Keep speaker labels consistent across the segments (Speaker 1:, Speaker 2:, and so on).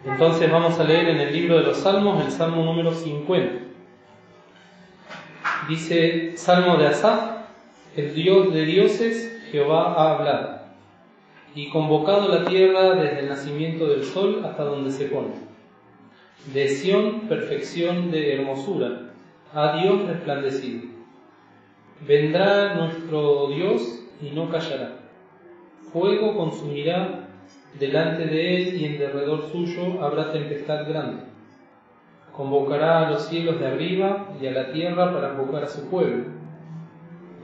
Speaker 1: Entonces vamos a leer en el libro de los Salmos el Salmo número 50. Dice: Salmo de Asaf, el Dios de dioses, Jehová ha hablado, y convocado la tierra desde el nacimiento del sol hasta donde se pone. De Sión, perfección de hermosura, ha Dios resplandecido. Vendrá nuestro Dios y no callará. Fuego consumirá delante de él, y en derredor suyo habrá tempestad grande. Convocará a los cielos de arriba y a la tierra para invocar a su pueblo.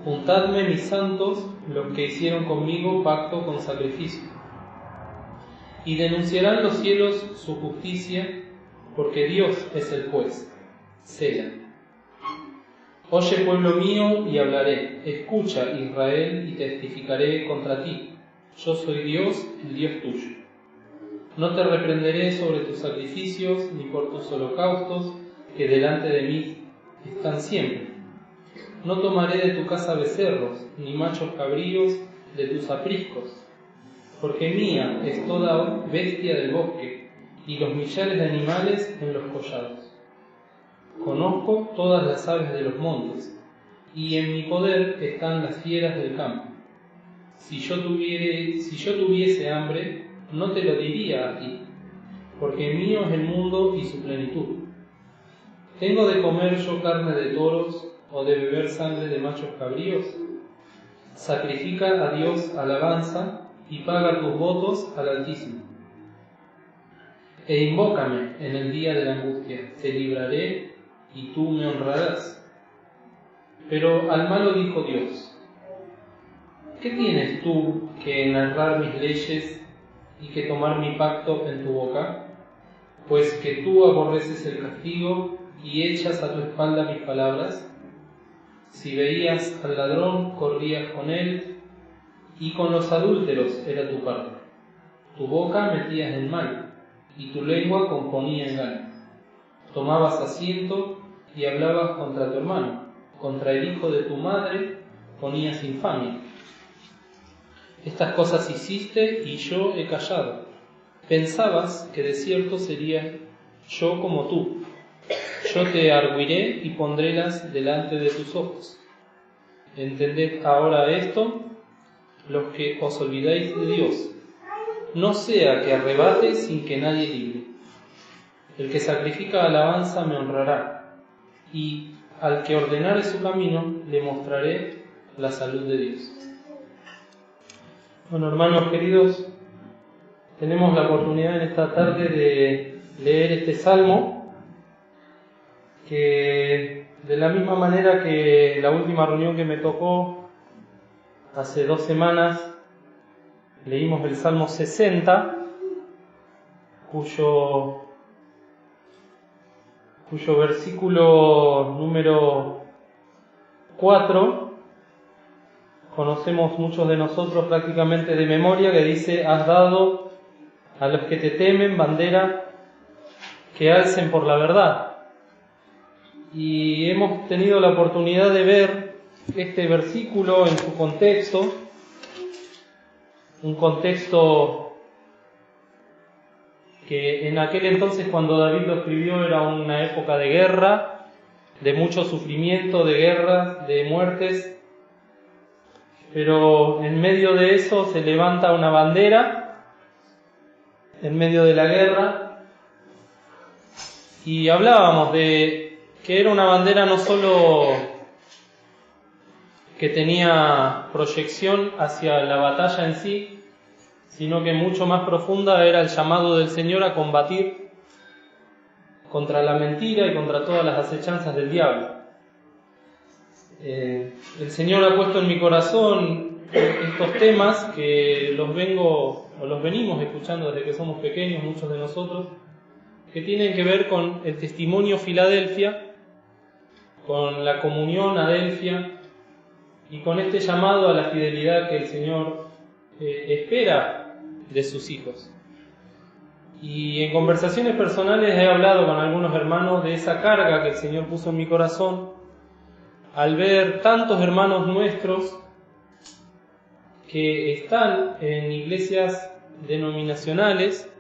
Speaker 1: Juntadme, mis santos, los que hicieron conmigo pacto con sacrificio. Y denunciarán los cielos su justicia, porque Dios es el juez. Selah. Oye, pueblo mío, y hablaré. Escucha, Israel, y testificaré contra ti. Yo soy Dios, el Dios tuyo. No te reprenderé sobre tus sacrificios, ni por tus holocaustos, que delante de mí están siempre. No tomaré de tu casa becerros, ni machos cabríos de tus apriscos, porque mía es toda bestia del bosque, y los millares de animales en los collados. Conozco todas las aves de los montes, y en mi poder están las fieras del campo. Si yo tuviese hambre, no te lo diría a ti, porque mío es el mundo y su plenitud. ¿Tengo de comer yo carne de toros o de beber sangre de machos cabríos? Sacrifica a Dios alabanza y paga tus votos al Altísimo. E invócame en el día de la angustia, te libraré y tú me honrarás. Pero al malo dijo Dios: ¿qué tienes tú que enarrar mis leyes y que tomar mi pacto en tu boca? Pues que tú aborreces el castigo y echas a tu espalda mis palabras. Si veías al ladrón, corrías con él, y con los adúlteros era tu parte. Tu boca metías en mal, y tu lengua componía engaño. Tomabas asiento y hablabas contra tu hermano, contra el hijo de tu madre ponías infamia. Estas cosas hiciste y yo he callado. Pensabas que de cierto sería yo como tú. Yo te argüiré y pondrélas delante de tus ojos. Entended ahora esto, los que os olvidáis de Dios. No sea que arrebate sin que nadie libre. El que sacrifica alabanza me honrará, y al que ordenare su camino le mostraré la salud de Dios. Bueno, hermanos queridos, tenemos la oportunidad en esta tarde de leer este salmo, que de la misma manera que la última reunión que me tocó hace 2 semanas, leímos el Salmo 60, cuyo versículo número 4 conocemos muchos de nosotros prácticamente de memoria, que dice: has dado a los que te temen bandera que alcen por la verdad. Y hemos tenido la oportunidad de ver este versículo en su contexto, un contexto que en aquel entonces, cuando David lo escribió, era una época de guerra, de mucho sufrimiento, de guerras, de muertes. Pero en medio de eso se levanta una bandera, en medio de la guerra, y hablábamos de que era una bandera no solo que tenía proyección hacia la batalla en sí, sino que mucho más profunda era el llamado del Señor a combatir contra la mentira y contra todas las acechanzas del diablo. El Señor ha puesto en mi corazón estos temas que los venimos escuchando desde que somos pequeños, muchos de nosotros, que tienen que ver con el testimonio Filadelfia, con la comunión Adelfia y con este llamado a la fidelidad que el Señor espera de sus hijos. Y en conversaciones personales he hablado con algunos hermanos de esa carga que el Señor puso en mi corazón al ver tantos hermanos nuestros que están en iglesias denominacionales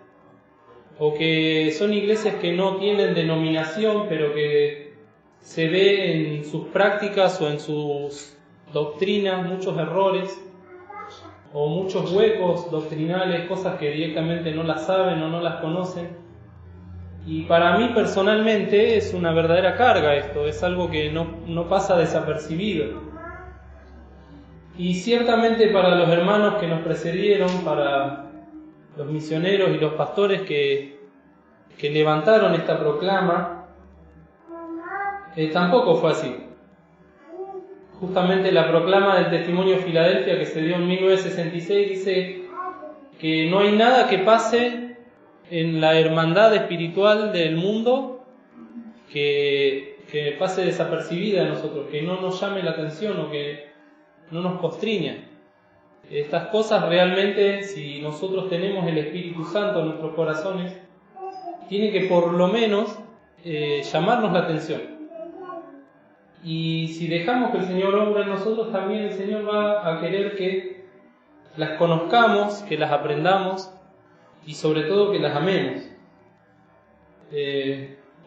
Speaker 1: o que son iglesias que no tienen denominación, pero que se ve en sus prácticas o en sus doctrinas muchos errores o muchos huecos doctrinales, cosas que directamente no las saben o no las conocen. Y para mí personalmente es una verdadera carga esto, es algo que no pasa desapercibido. Y ciertamente para los hermanos que nos precedieron, para los misioneros y los pastores que levantaron esta proclama, tampoco fue así. Justamente la proclama del Testimonio Filadelfia, que se dio en 1966, dice que no hay nada que pase en la hermandad espiritual del mundo que pase desapercibida a nosotros, que no nos llame la atención o que no nos constriña. Estas cosas realmente, si nosotros tenemos el Espíritu Santo en nuestros corazones, tiene que por lo menos llamarnos la atención. Y si dejamos que el Señor obra en nosotros, también el Señor va a querer que las conozcamos, que las aprendamos y sobre todo que las amemos.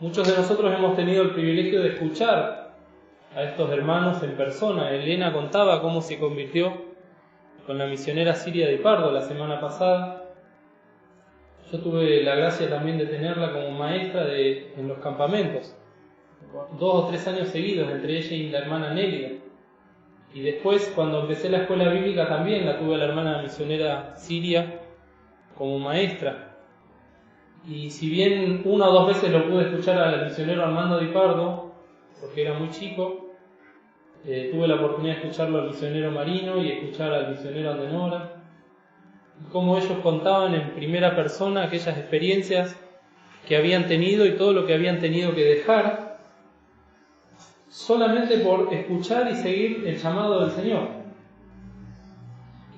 Speaker 1: Muchos de nosotros hemos tenido el privilegio de escuchar a estos hermanos en persona. Elena contaba cómo se convirtió con la misionera Siria de Pardo la semana pasada. Yo tuve la gracia también de tenerla como maestra en los campamentos, 2 o 3 años seguidos, entre ella y la hermana Nélida. Y después, cuando empecé la escuela bíblica, también la tuve a la hermana misionera Siria como maestra. Y si bien 1 o 2 veces lo pude escuchar al misionero Armando Di Pardo, porque era muy chico, tuve la oportunidad de escucharlo al misionero Marino y escuchar al misionero Andenora, y cómo ellos contaban en primera persona aquellas experiencias que habían tenido y todo lo que habían tenido que dejar solamente por escuchar y seguir el llamado del Señor.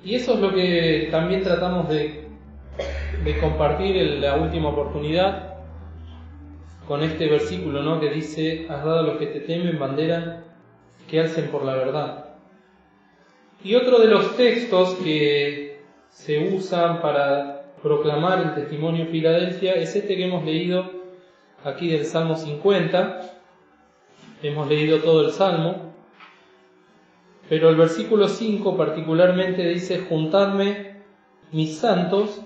Speaker 1: Y eso es lo que también tratamos de compartir en la última oportunidad con este versículo, ¿no? Que dice: has dado a los que te temen bandera que alcen por la verdad. Y otro de los textos que se usan para proclamar el Testimonio Filadelfia es este que hemos leído aquí del Salmo 50. Hemos leído todo el Salmo, pero el versículo 5 particularmente dice: juntadme mis santos,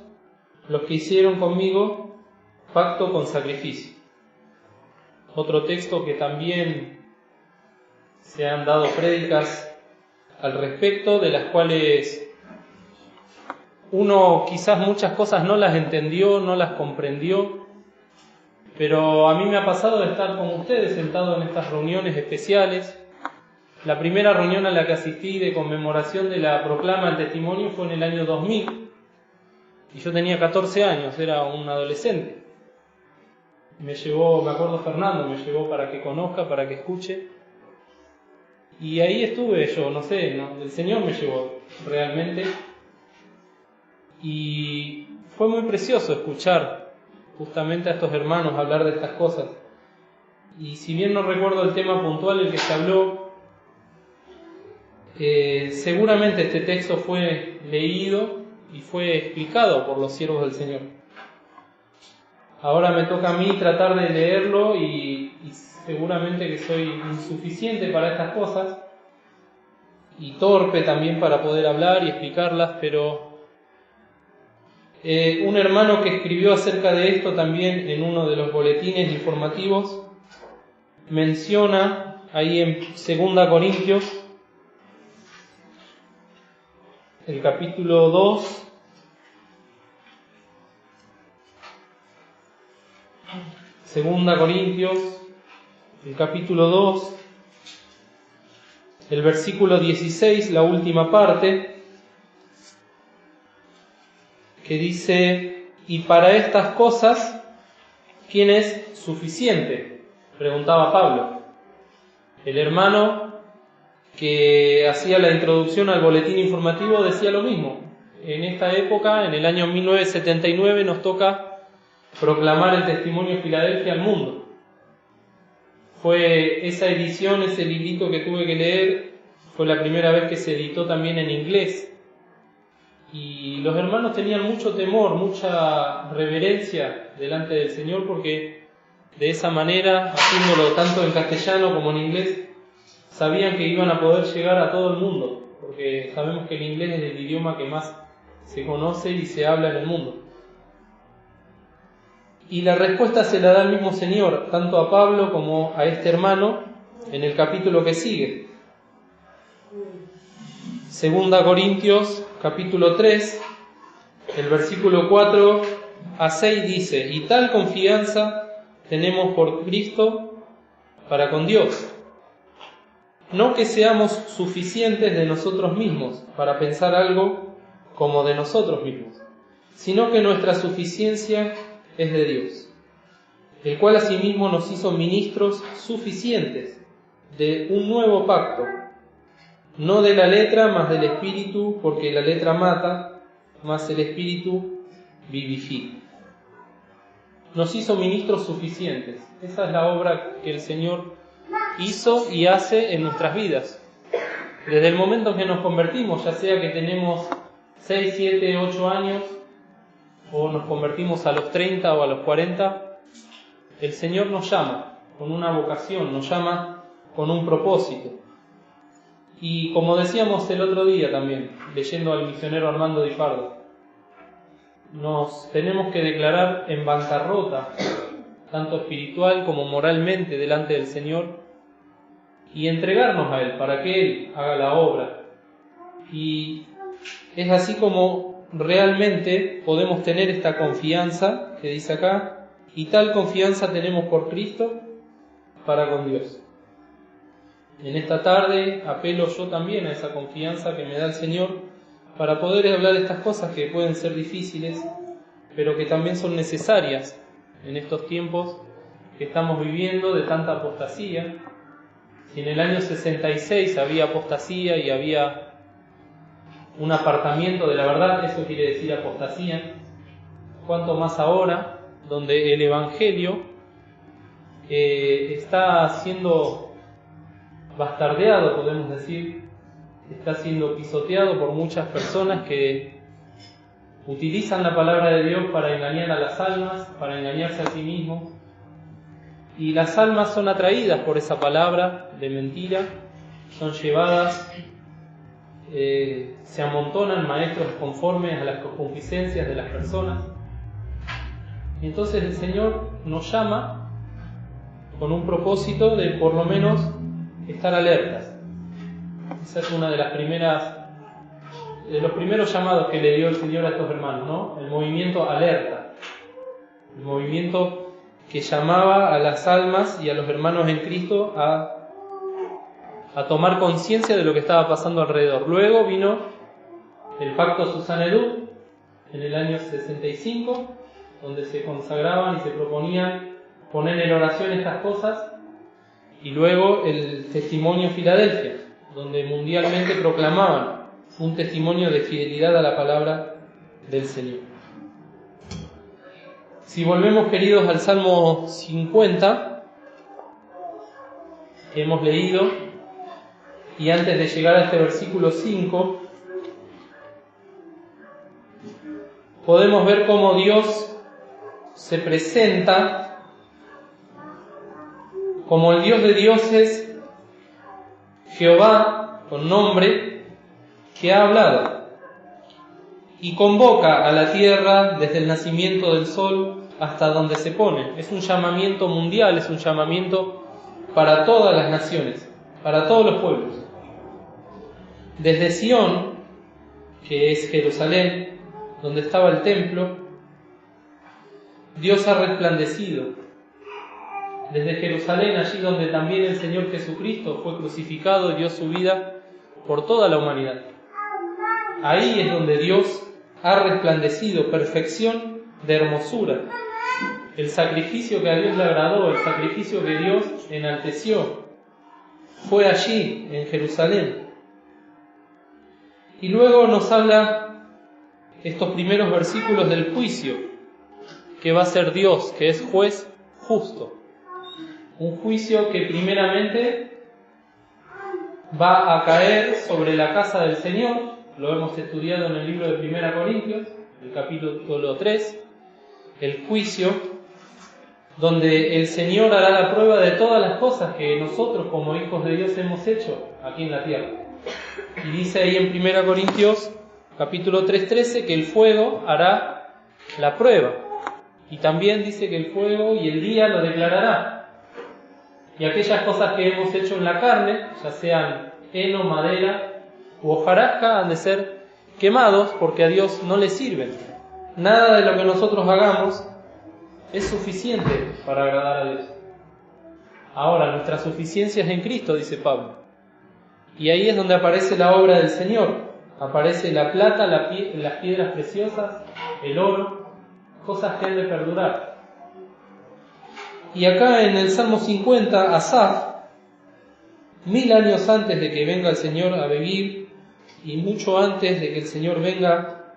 Speaker 1: los que hicieron conmigo pacto con sacrificio. Otro texto que también se han dado prédicas al respecto, de las cuales uno quizás muchas cosas no las entendió, no las comprendió, pero a mí me ha pasado de estar con ustedes sentado en estas reuniones especiales. La primera reunión a la que asistí de conmemoración de la proclama del testimonio fue en el año 2000, y yo tenía 14 años, era un adolescente. Me acuerdo Fernando, me llevó para que conozca, para que escuche, y ahí estuve yo, el Señor me llevó realmente, y fue muy precioso escuchar justamente a estos hermanos hablar de estas cosas. Y si bien no recuerdo el tema puntual en el que se habló, seguramente este texto fue leído y fue explicado por los siervos del Señor. Ahora me toca a mí tratar de leerlo y seguramente que soy insuficiente para estas cosas y torpe también para poder hablar y explicarlas, pero un hermano que escribió acerca de esto también en uno de los boletines informativos menciona ahí en 2 Corintios, el capítulo 2, Segunda Corintios, el capítulo 2, el versículo 16, la última parte, que dice: y para estas cosas, ¿quién es suficiente?, preguntaba Pablo. El hermano que hacía la introducción al boletín informativo decía lo mismo. En esta época, en el año 1979, nos toca proclamar el Testimonio Filadelfia al mundo. Fue esa edición, ese librito que tuve que leer, fue la primera vez que se editó también en inglés. Y los hermanos tenían mucho temor, mucha reverencia delante del Señor, porque de esa manera, haciéndolo tanto en castellano como en inglés, sabían que iban a poder llegar a todo el mundo, porque sabemos que el inglés es el idioma que más se conoce y se habla en el mundo. Y la respuesta se la da el mismo Señor, tanto a Pablo como a este hermano, en el capítulo que sigue. 2 Corintios, capítulo 3, el versículo 4 a 6 dice: y tal confianza tenemos por Cristo para con Dios. No que seamos suficientes de nosotros mismos para pensar algo como de nosotros mismos, sino que nuestra suficiencia es de Dios, el cual asimismo nos hizo ministros suficientes de un nuevo pacto, no de la letra, mas del Espíritu, porque la letra mata, mas el Espíritu vivifica. Nos hizo ministros suficientes. Esa es la obra que el Señor hizo y hace en nuestras vidas. Desde el momento en que nos convertimos, ya sea que tenemos 6, 7, 8 años, o nos convertimos a los 30 o a los 40, el Señor nos llama con una vocación, nos llama con un propósito. Y como decíamos el otro día también, leyendo al misionero Armando Di Pardo, nos tenemos que declarar en bancarrota, tanto espiritual como moralmente, delante del Señor, y entregarnos a Él para que Él haga la obra. Y es así como realmente podemos tener esta confianza que dice acá, y tal confianza tenemos por Cristo para con Dios. En esta tarde apelo yo también a esa confianza que me da el Señor para poder hablar estas cosas que pueden ser difíciles, pero que también son necesarias en estos tiempos que estamos viviendo de tanta apostasía. Si en el año 66 había apostasía y había un apartamiento de la verdad, eso quiere decir apostasía, cuanto más ahora, donde el Evangelio está siendo bastardeado, podemos decir, está siendo pisoteado por muchas personas que utilizan la palabra de Dios para engañar a las almas, para engañarse a sí mismos, y las almas son atraídas por esa palabra de mentira, son llevadas, se amontonan maestros conformes a las concupiscencias de las personas. Y entonces el Señor nos llama con un propósito de por lo menos estar alertas. Esa es una de los primeros llamados que le dio el Señor a estos hermanos, ¿no? El movimiento alerta, el movimiento que llamaba a las almas y a los hermanos en Cristo a tomar conciencia de lo que estaba pasando alrededor. Luego vino el Pacto Susanedú en el año 65, donde se consagraban y se proponían poner en oración estas cosas, y luego el Testimonio Filadelfia, donde mundialmente proclamaban un testimonio de fidelidad a la palabra del Señor. Si volvemos, queridos, al Salmo 50, que hemos leído, y antes de llegar a este versículo 5, podemos ver cómo Dios se presenta como el Dios de dioses, Jehová, con nombre, que ha hablado y convoca a la tierra desde el nacimiento del sol hasta donde se pone. Es un llamamiento mundial, es un llamamiento para todas las naciones, para todos los pueblos. Desde Sión, que es Jerusalén, donde estaba el templo, Dios ha resplandecido. Desde Jerusalén, allí donde también el Señor Jesucristo fue crucificado y dio su vida por toda la humanidad. Ahí es donde Dios ha resplandecido, perfección de hermosura. El sacrificio que a Dios le agradó, el sacrificio que Dios enalteció, fue allí, en Jerusalén. Y luego nos habla estos primeros versículos del juicio que va a ser Dios, que es juez justo. Un juicio que primeramente va a caer sobre la casa del Señor, lo hemos estudiado en el libro de 1 Corintios, el capítulo 3, el juicio, donde el Señor hará la prueba de todas las cosas que nosotros como hijos de Dios hemos hecho aquí en la tierra. Y dice ahí en 1 Corintios capítulo 3:13 que el fuego hará la prueba. Y también dice que el fuego y el día lo declarará. Y aquellas cosas que hemos hecho en la carne, ya sean heno, madera u hojarasca, han de ser quemados porque a Dios no le sirven. Nada de lo que nosotros hagamos es suficiente para agradar a Dios. Ahora, nuestra suficiencia es en Cristo, dice Pablo. Y ahí es donde aparece la obra del Señor. Aparece la plata, las piedras preciosas, el oro, cosas que han de perdurar. Y acá en el Salmo 50, Asaf, 1000 años antes de que venga el Señor a vivir y mucho antes de que el Señor venga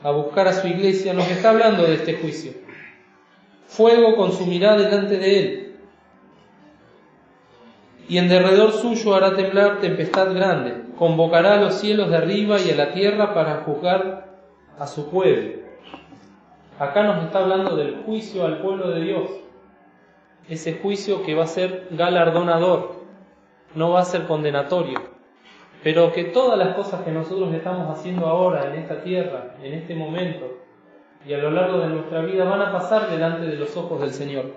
Speaker 1: a buscar a su iglesia, nos está hablando de este juicio. Fuego consumirá delante de él, y en derredor suyo hará temblar tempestad grande. Convocará a los cielos de arriba y a la tierra para juzgar a su pueblo. Acá nos está hablando del juicio al pueblo de Dios. Ese juicio que va a ser galardonador, no va a ser condenatorio. Pero que todas las cosas que nosotros estamos haciendo ahora en esta tierra, en este momento, y a lo largo de nuestra vida van a pasar delante de los ojos del Señor.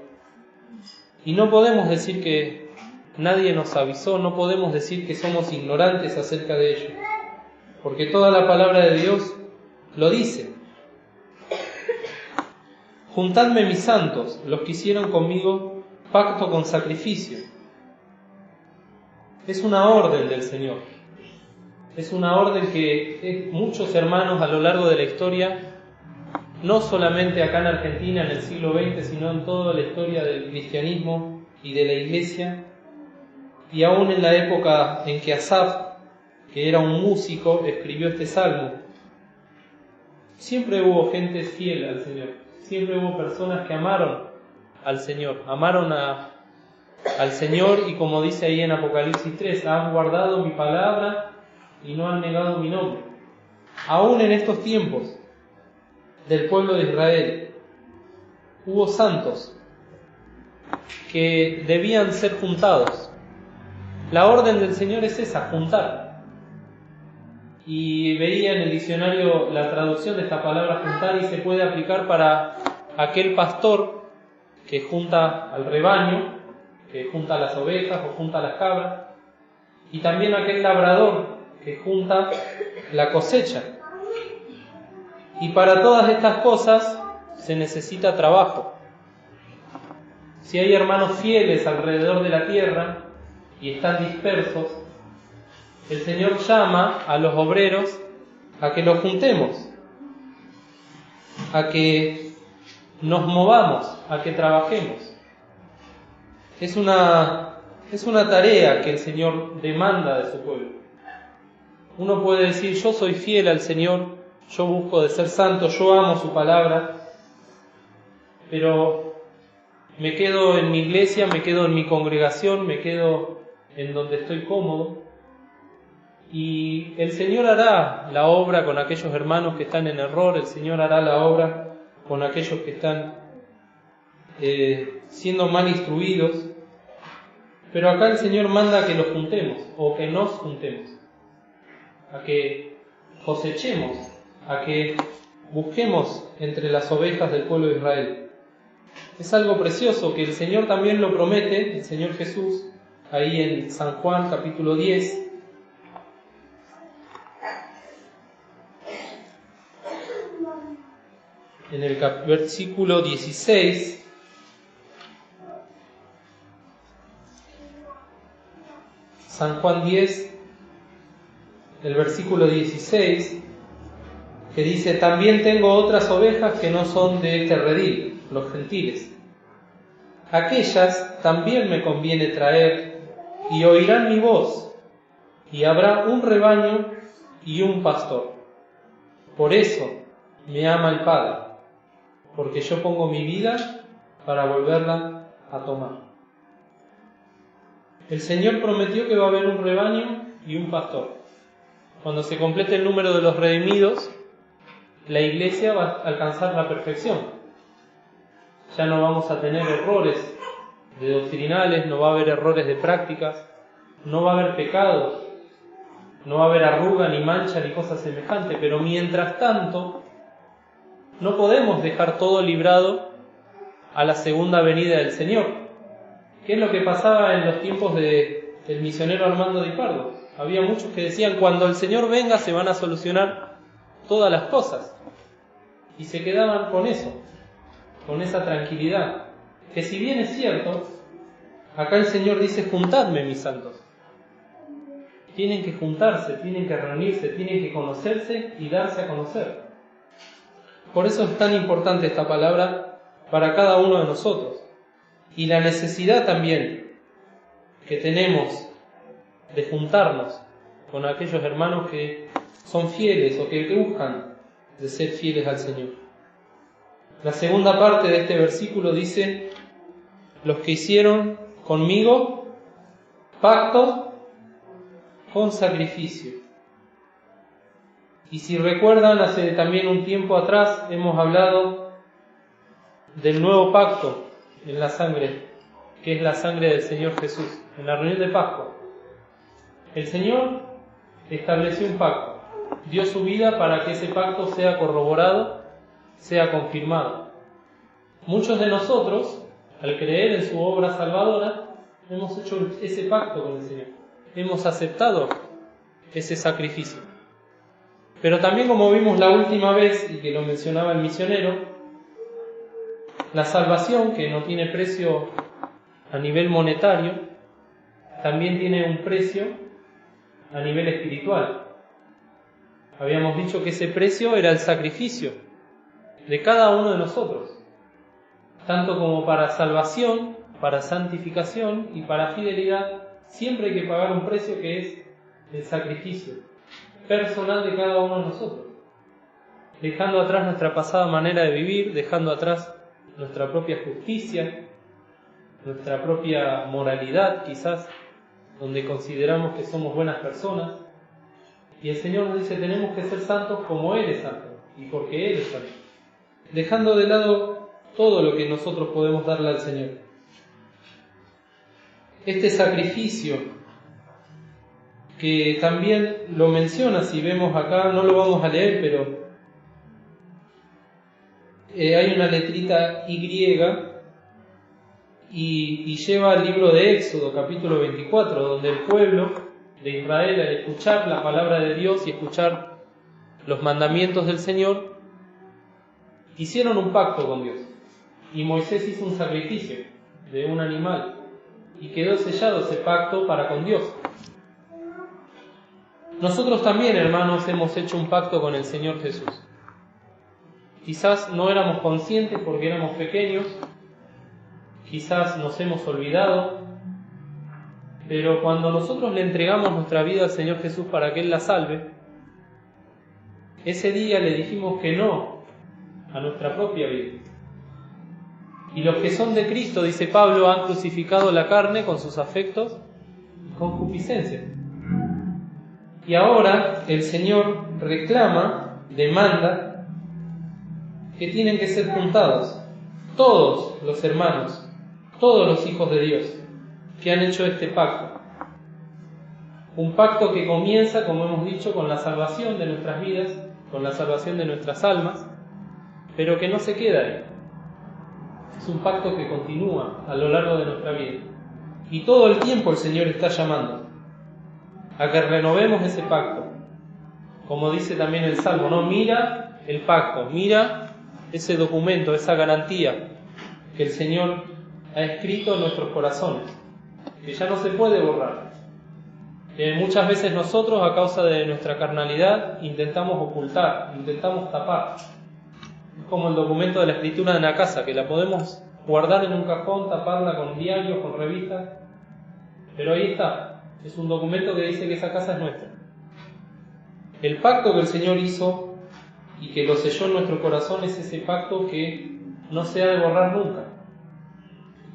Speaker 1: Y no podemos decir que nadie nos avisó, no podemos decir que somos ignorantes acerca de ello, porque toda la palabra de Dios lo dice. Juntadme mis santos, los que hicieron conmigo pacto con sacrificio. Es una orden del Señor. Es una orden que muchos hermanos a lo largo de la historia, no solamente acá en Argentina en el siglo XX, sino en toda la historia del cristianismo y de la iglesia, y aún en la época en que Asaf, que era un músico, escribió este salmo, siempre hubo gente fiel al Señor, siempre hubo personas que amaron al Señor, amaron al Señor, y como dice ahí en Apocalipsis 3, han guardado mi palabra y no han negado mi nombre. Aún en estos tiempos del pueblo de Israel hubo santos que debían ser juntados. La orden del Señor es esa, juntar. Y veía en el diccionario la traducción de esta palabra juntar, y se puede aplicar para aquel pastor que junta al rebaño, que junta las ovejas o junta las cabras, y también aquel labrador que junta la cosecha. Y para todas estas cosas se necesita trabajo. Si hay hermanos fieles alrededor de la tierra y están dispersos, el Señor llama a los obreros a que los juntemos, a que nos movamos, a que trabajemos. Es una tarea que el Señor demanda de su pueblo. Uno puede decir, yo soy fiel al Señor, yo busco de ser santo, yo amo su palabra, pero me quedo en mi iglesia, me quedo en mi congregación, me quedo en donde estoy cómodo. Y el Señor hará la obra con aquellos hermanos que están en error, el Señor hará la obra con aquellos que están siendo mal instruidos. Pero acá el Señor manda que los juntemos, o que nos juntemos, a que cosechemos, a que busquemos entre las ovejas del pueblo de Israel. Es algo precioso que el Señor también lo promete, el Señor Jesús, ahí en San Juan capítulo 10. En el versículo 16, San Juan 10, el versículo 16, que dice: también tengo otras ovejas que no son de este redil, los gentiles. Aquellas también me conviene traer, y oirán mi voz, y habrá un rebaño y un pastor. Por eso me ama el Padre, porque yo pongo mi vida para volverla a tomar. El Señor prometió que va a haber un rebaño y un pastor. cuando se complete el número de los redimidos, la iglesia va a alcanzar la perfección. Ya no vamos a tener errores de doctrinales, no va a haber errores de prácticas, no va a haber pecados, no va a haber arruga, ni mancha, ni cosa semejante, pero mientras tanto, no podemos dejar todo librado a la segunda venida del Señor. ¿Qué es lo que pasaba en los tiempos del misionero Armando Di Pardo? Había muchos que decían, cuando el Señor venga se van a solucionar todas las cosas. Y se quedaban con eso, con esa tranquilidad. Que si bien es cierto, acá el Señor dice, juntadme mis santos. Tienen que juntarse, tienen que reunirse, tienen que conocerse y darse a conocer. Por eso es tan importante esta palabra para cada uno de nosotros. Y la necesidad también que tenemos de juntarnos con aquellos hermanos que son fieles o que buscan de ser fieles al Señor. La segunda parte de este versículo dice, los que hicieron conmigo pacto con sacrificio. Y si recuerdan, hace también un tiempo atrás hemos hablado del nuevo pacto en la sangre, que es la sangre del Señor Jesús, en la reunión de Pascua. El Señor estableció un pacto, dio su vida para que ese pacto sea corroborado, sea confirmado. Muchos de nosotros, al creer en su obra salvadora, hemos hecho ese pacto con el Señor, hemos aceptado ese sacrificio. Pero también, como vimos la última vez y que lo mencionaba el misionero, la salvación, que no tiene precio a nivel monetario, también tiene un precio a nivel espiritual. Habíamos dicho que ese precio era el sacrificio de cada uno de nosotros, tanto como para salvación, para santificación y para fidelidad. Siempre hay que pagar un precio, que es el sacrificio personal de cada uno de nosotros, dejando atrás nuestra pasada manera de vivir, dejando atrás nuestra propia justicia, nuestra propia moralidad, quizás, donde consideramos que somos buenas personas. Y el Señor nos dice, tenemos que ser santos como Él es santo, y porque Él es santo, dejando de lado todo lo que nosotros podemos darle al Señor. Este sacrificio, que también lo menciona, si vemos acá, no lo vamos a leer, pero hay una letrita y lleva al libro de Éxodo, capítulo 24, donde el pueblo de Israel, al escuchar la palabra de Dios y escuchar los mandamientos del Señor, hicieron un pacto con Dios. Y Moisés hizo un sacrificio de un animal y quedó sellado ese pacto para con Dios. Nosotros también, hermanos, hemos hecho un pacto con el Señor Jesús. Quizás no éramos conscientes porque éramos pequeños, quizás nos hemos olvidado, pero cuando nosotros le entregamos nuestra vida al Señor Jesús para que Él la salve, ese día le dijimos que no a nuestra propia vida. Y los que son de Cristo, dice Pablo, han crucificado la carne con sus afectos y concupiscencias. Y ahora el Señor reclama, demanda, que tienen que ser juntados todos los hermanos, todos los hijos de Dios que han hecho este pacto. Un pacto que comienza, como hemos dicho, con la salvación de nuestras vidas, con la salvación de nuestras almas, pero que no se queda ahí. Es un pacto que continúa a lo largo de nuestra vida. Y todo el tiempo el Señor está llamando a que renovemos ese pacto. Como dice también el Salmo, ¿no? Mira el pacto, mira ese documento, esa garantía que el Señor ha escrito en nuestros corazones, que ya no se puede borrar. Que muchas veces nosotros, a causa de nuestra carnalidad, intentamos ocultar, intentamos tapar. Es como el documento de la escritura de una casa, que la podemos guardar en un cajón, taparla con diarios, con revistas, pero ahí está. Es un documento que dice que esa casa es nuestra. El pacto que el Señor hizo y que lo selló en nuestro corazón es ese pacto que no se ha de borrar nunca.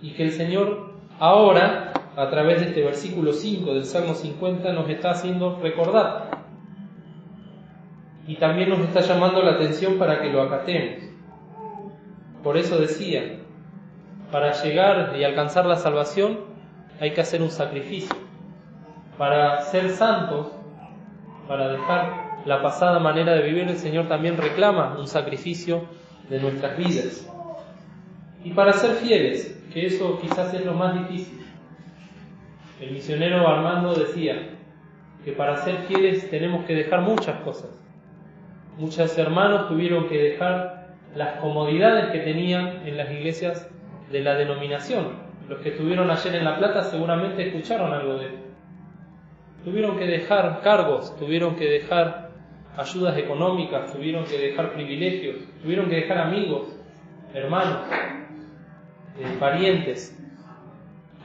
Speaker 1: Y que el Señor ahora, a través de este versículo 5 del Salmo 50, nos está haciendo recordar. y también nos está llamando la atención para que lo acatemos. Por eso decía, para llegar y alcanzar la salvación hay que hacer un sacrificio. Para ser santos, para dejar la pasada manera de vivir, el Señor también reclama un sacrificio de nuestras vidas. Y para ser fieles, que eso quizás es lo más difícil. El misionero Armando decía que para ser fieles tenemos que dejar muchas cosas. Muchos hermanos tuvieron que dejar las comodidades que tenían en las iglesias de la denominación. Los que estuvieron ayer en La Plata seguramente escucharon algo de esto. Tuvieron que dejar cargos, tuvieron que dejar ayudas económicas, tuvieron que dejar privilegios, tuvieron que dejar amigos, hermanos, parientes,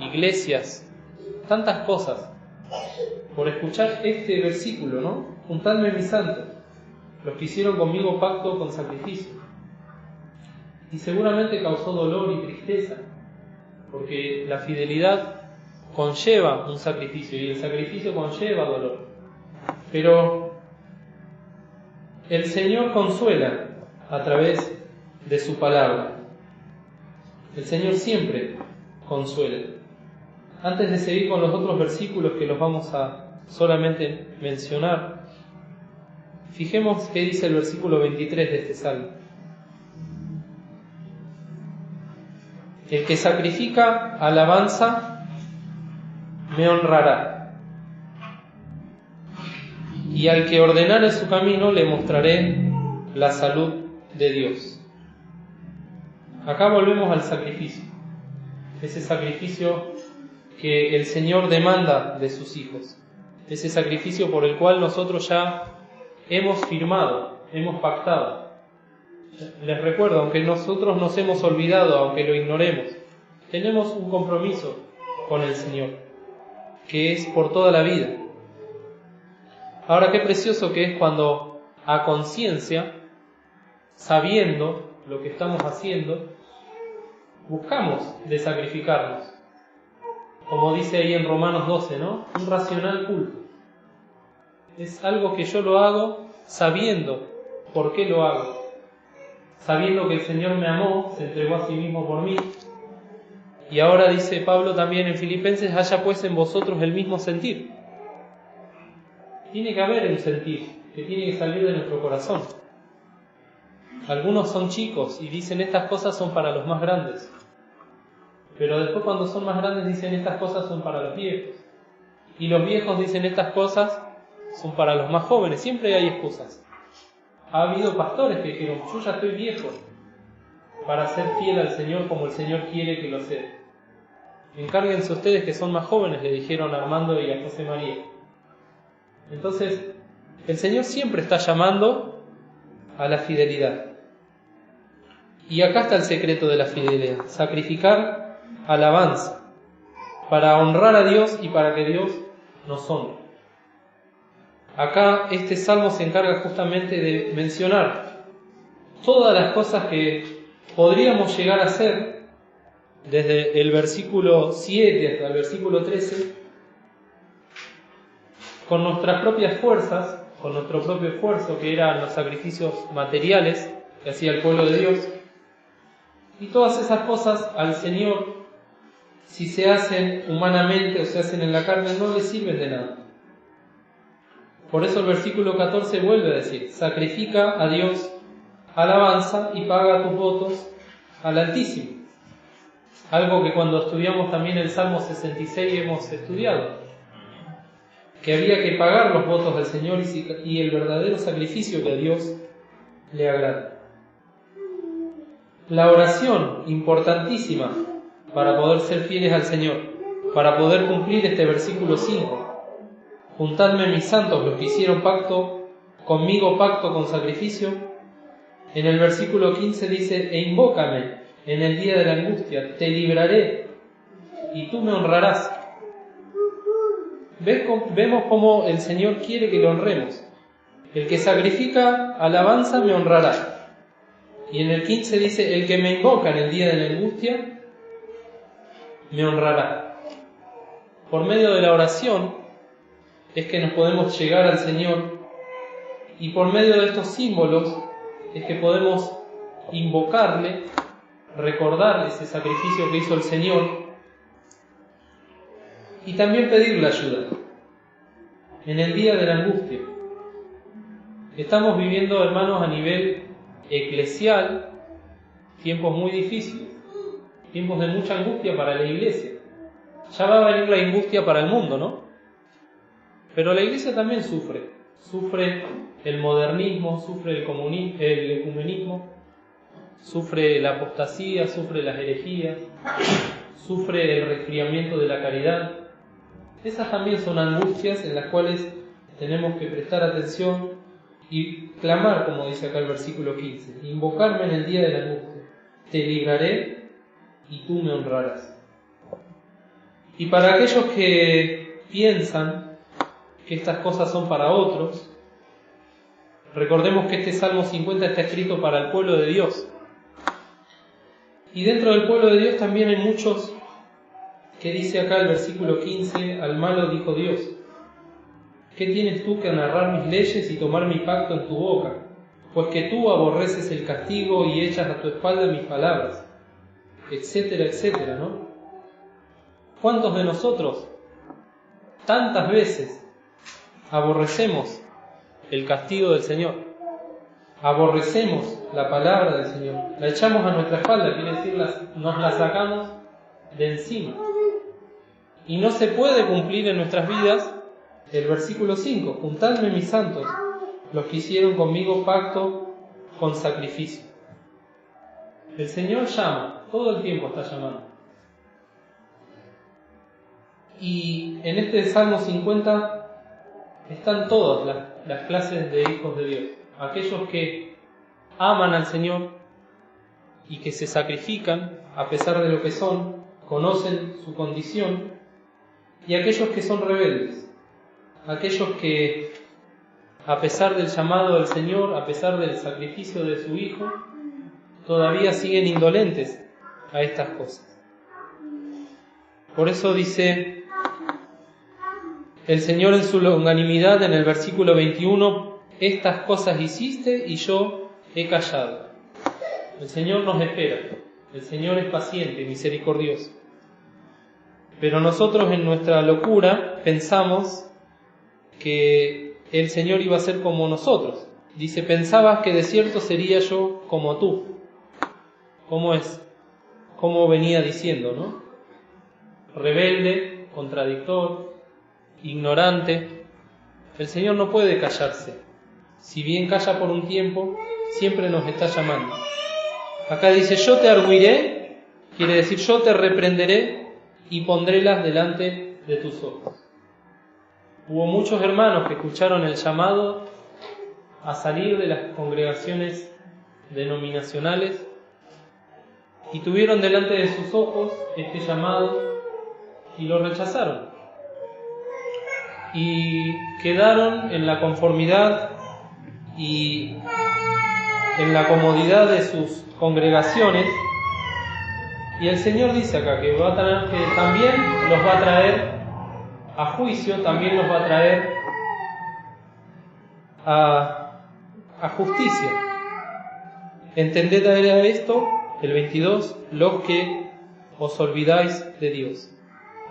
Speaker 1: iglesias, tantas cosas, por escuchar este versículo, ¿no? Juntadme mis santos, los que hicieron conmigo pacto con sacrificio. Y seguramente causó dolor y tristeza, porque la fidelidad conlleva un sacrificio y el sacrificio conlleva dolor. Pero el Señor consuela a través de su palabra. El Señor siempre consuela. Antes de seguir con los otros versículos que los vamos a solamente mencionar, fijemos qué dice el versículo 23 de este salmo. El que sacrifica alabanza me honrará, y al que ordenare su camino le mostraré la salud de Dios. Acá volvemos al sacrificio, ese sacrificio que el Señor demanda de sus hijos, ese sacrificio por el cual nosotros ya hemos firmado, hemos pactado. Les recuerdo, aunque nosotros nos hemos olvidado, aunque lo ignoremos, tenemos un compromiso con el Señor, que es por toda la vida. Ahora, qué precioso que es cuando a conciencia, sabiendo lo que estamos haciendo, buscamos de sacrificarnos. Como dice ahí en Romanos 12, ¿no? Un racional culto. Es algo que yo lo hago sabiendo por qué lo hago. Sabiendo que el Señor me amó, se entregó a sí mismo por mí. Y ahora dice Pablo también en Filipenses, haya pues en vosotros el mismo sentir. Tiene que haber un sentir que tiene que salir de nuestro corazón. Algunos son chicos y dicen estas cosas son para los más grandes. Pero después cuando son más grandes dicen estas cosas son para los viejos. Y los viejos dicen estas cosas son para los más jóvenes. Siempre hay excusas. Ha habido pastores que dijeron, yo ya estoy viejo para ser fiel al Señor como el Señor quiere que lo sea. Encárguense ustedes que son más jóvenes, le dijeron a Armando y a José María. Entonces, el Señor siempre está llamando a la fidelidad. Y acá está el secreto de la fidelidad: sacrificar alabanza para honrar a Dios y para que Dios nos honre. Acá este salmo se encarga justamente de mencionar todas las cosas que podríamos llegar a hacer desde el versículo 7 hasta el versículo 13 con nuestras propias fuerzas, con nuestro propio esfuerzo, que eran los sacrificios materiales que hacía el pueblo de Dios. Y todas esas cosas al Señor, si se hacen humanamente o se hacen en la carne, no le sirven de nada. Por eso el versículo 14 vuelve a decir, sacrifica a Dios alabanza y paga tus votos al Altísimo. Algo que cuando estudiamos también el Salmo 66 hemos estudiado, que había que pagar los votos del Señor y el verdadero sacrificio que a Dios le agrada. La oración, importantísima para poder ser fieles al Señor, para poder cumplir este versículo 5. Juntadme mis santos, los que hicieron pacto conmigo, pacto con sacrificio. En el versículo 15 dice, e invócame en el día de la angustia, te libraré y tú me honrarás. Vemos cómo el Señor quiere que lo honremos. El que sacrifica alabanza me honrará. Y en el 15 dice, el que me invoca en el día de la angustia me honrará. Por medio de la oración es que nos podemos llegar al Señor Y por medio de estos símbolos es que podemos invocarle, recordarle ese sacrificio que hizo el Señor y también pedirle ayuda en el día de la angustia. Estamos viviendo, hermanos, a nivel eclesial, tiempos muy difíciles, tiempos de mucha angustia para la iglesia. Ya va a venir la angustia para el mundo, ¿no? Pero la iglesia también sufre el modernismo, sufre el ecumenismo, sufre la apostasía, sufre las herejías, sufre el resfriamiento de la caridad. Esas también son angustias en las cuales tenemos que prestar atención y clamar, como dice acá el versículo 15, invocarme en el día de la angustia, te libraré y tú me honrarás. Y para aquellos que piensan que estas cosas son para otros, recordemos que este Salmo 50 está escrito para el pueblo de Dios. Y dentro del pueblo de Dios también hay muchos que dice acá el versículo 15, al malo dijo Dios, ¿qué tienes tú que narrar mis leyes y tomar mi pacto en tu boca? Pues que tú aborreces el castigo y echas a tu espalda mis palabras, etcétera, etcétera, ¿no? ¿Cuántos de nosotros tantas veces aborrecemos el castigo del Señor? Aborrecemos la palabra del Señor, la echamos a nuestra espalda, quiere decir, nos la sacamos de encima. Y no se puede cumplir en nuestras vidas el versículo 5, juntadme mis santos, los que hicieron conmigo pacto con sacrificio. El Señor llama, todo el tiempo está llamando. Y en este Salmo 50 están todas las clases de hijos de Dios. Aquellos que aman al Señor y que se sacrifican a pesar de lo que son, conocen su condición, y aquellos que son rebeldes, aquellos que a pesar del llamado del Señor, a pesar del sacrificio de su Hijo, todavía siguen indolentes a estas cosas. Por eso dice el Señor en su longanimidad en el versículo 21, estas cosas hiciste y yo he callado. El Señor nos espera, el Señor es paciente y misericordioso. Pero nosotros en nuestra locura pensamos que el Señor iba a ser como nosotros. Dice, pensabas que de cierto sería yo como tú. ¿Cómo es? Como venía diciendo, ¿no? Rebelde, contradictor, ignorante. El Señor no puede callarse. Si bien calla por un tiempo, siempre nos está llamando. Acá dice, yo te argüiré, quiere decir yo te reprenderé y pondrélas delante de tus ojos. Hubo muchos hermanos que escucharon el llamado a salir de las congregaciones denominacionales y tuvieron delante de sus ojos este llamado y lo rechazaron. Y quedaron en la conformidad y en la comodidad de sus congregaciones. Y el Señor dice acá que también los va a traer a juicio, también los va a traer a justicia. Entended ahora esto, el 22, los que os olvidáis de Dios.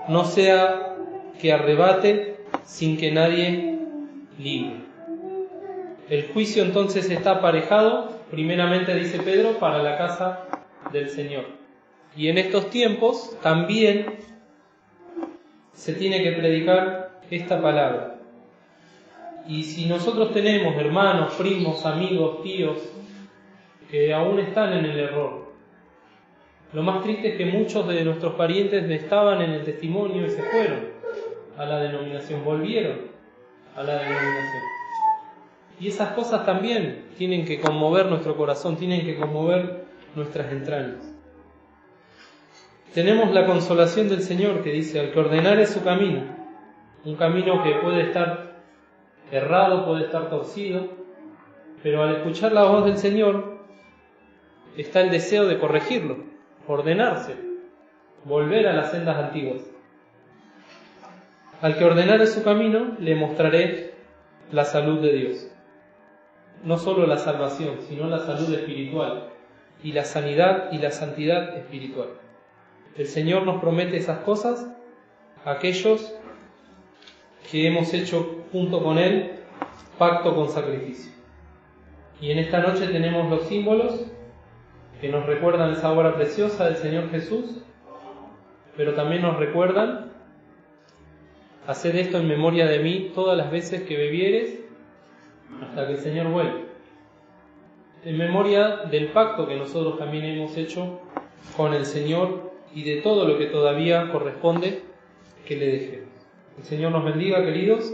Speaker 1: No sea que arrebate sin que nadie libre. El juicio entonces está aparejado, primeramente dice Pedro, para la casa del Señor. Y en estos tiempos también se tiene que predicar esta palabra. Y si nosotros tenemos hermanos, primos, amigos, tíos, que aún están en el error, lo más triste es que muchos de nuestros parientes estaban en el testimonio y se fueron a la denominación, volvieron a la denominación. Y esas cosas también tienen que conmover nuestro corazón, tienen que conmover nuestras entrañas. Tenemos la consolación del Señor que dice, al que ordenare su camino, un camino que puede estar errado, puede estar torcido, pero al escuchar la voz del Señor está el deseo de corregirlo, ordenarse, volver a las sendas antiguas. Al que ordenare su camino, le mostraré la salud de Dios. no solo la salvación, sino la salud espiritual y la sanidad y la santidad espiritual. El Señor nos promete esas cosas a aquellos que hemos hecho junto con Él pacto con sacrificio. Y en esta noche tenemos los símbolos que nos recuerdan esa obra preciosa del Señor Jesús, pero también nos recuerdan: haced esto en memoria de mí todas las veces que bebieres, hasta que el Señor vuelva. En memoria del pacto que nosotros también hemos hecho con el Señor y de todo lo que todavía corresponde que le dejemos. El Señor nos bendiga, queridos.